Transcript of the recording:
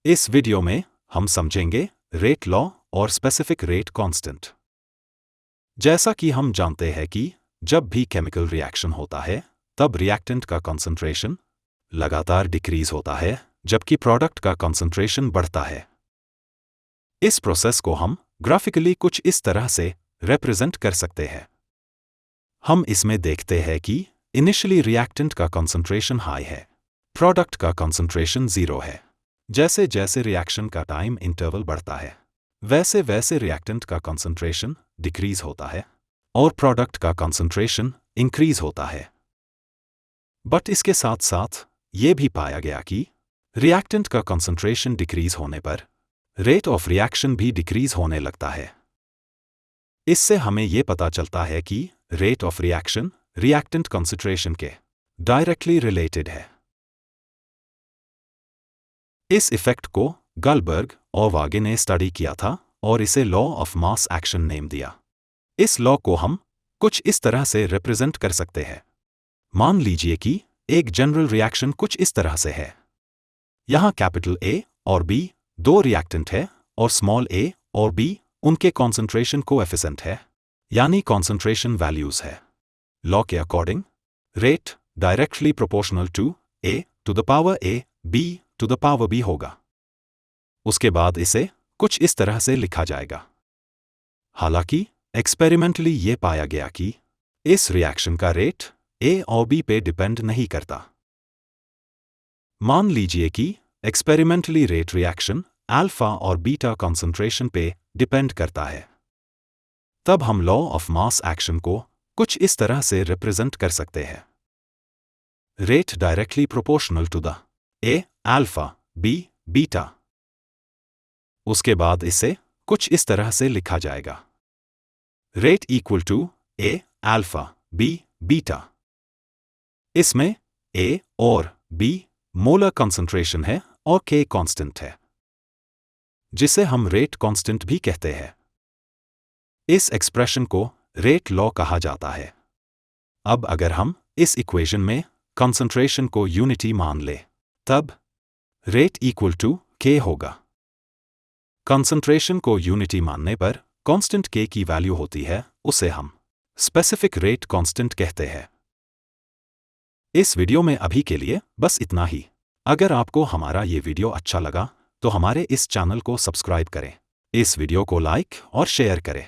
इस वीडियो में हम समझेंगे रेट लॉ और स्पेसिफिक रेट कांस्टेंट। जैसा कि हम जानते हैं कि जब भी केमिकल रिएक्शन होता है तब रिएक्टेंट का कंसंट्रेशन लगातार डिक्रीज होता है जबकि प्रोडक्ट का कंसंट्रेशन बढ़ता है। इस प्रोसेस को हम ग्राफिकली कुछ इस तरह से रिप्रेजेंट कर सकते हैं। हम इसमें देखते हैं कि इनिशियली रिएक्टेंट का कंसंट्रेशन हाई है, प्रोडक्ट का कंसंट्रेशन 0 है। जैसे जैसे रिएक्शन का टाइम इंटरवल बढ़ता है वैसे वैसे रिएक्टेंट का कंसंट्रेशन डिक्रीज होता है और प्रोडक्ट का कंसंट्रेशन इंक्रीज होता है। बट इसके साथ साथ ये भी पाया गया कि रिएक्टेंट का कंसंट्रेशन डिक्रीज होने पर रेट ऑफ रिएक्शन भी डिक्रीज होने लगता है। इससे हमें ये पता चलता है कि rate of reaction reactant concentration के डायरेक्टली रिलेटेड है। इस इफेक्ट को गलबर्ग और वागे ने स्टडी किया था और इसे law of mass action name दिया। इस लॉ को हम कुछ इस तरह से रिप्रेजेंट कर सकते हैं। मान लीजिए कि एक जनरल रिएक्शन कुछ इस तरह से है। यहाँ कैपिटल ए और बी दो रिएक्टेंट है और स्मॉल ए और बी उनके कॉन्सेंट्रेशन कोएफिशिएंट है, यानी कॉन्सेंट्रेशन वैल्यूज है। लॉ के according rate directly proportional to A to the power A B to the power B होगा। उसके बाद इसे कुछ इस तरह से लिखा जाएगा। हालांकि एक्सपेरिमेंटली ये पाया गया कि इस रिएक्शन का रेट ए और बी पे डिपेंड नहीं करता। मान लीजिए कि एक्सपेरिमेंटली रेट रिएक्शन अल्फा और बीटा कॉन्सेंट्रेशन पे डिपेंड करता है। तब हम लॉ ऑफ मास एक्शन को कुछ इस तरह से रिप्रेजेंट कर सकते हैं। Rate directly proportional to the A alpha B beta. उसके बाद इसे कुछ इस तरह से लिखा जाएगा। Rate equal to A alpha B beta. इसमें ए और बी मोलर कंसंट्रेशन है और के कांस्टेंट है, जिसे हम रेट कांस्टेंट भी कहते हैं। इस एक्सप्रेशन को रेट लॉ कहा जाता है। अब अगर हम इस इक्वेशन में कंसंट्रेशन को यूनिटी मान ले तब रेट इक्वल टू के होगा। कंसंट्रेशन को यूनिटी मानने पर कांस्टेंट के की वैल्यू होती है, उसे हम स्पेसिफिक रेट कांस्टेंट कहते हैं। इस वीडियो में अभी के लिए बस इतना ही। अगर आपको हमारा ये वीडियो अच्छा लगा तो हमारे इस चैनल को सब्सक्राइब करें, इस वीडियो को लाइक और शेयर करें।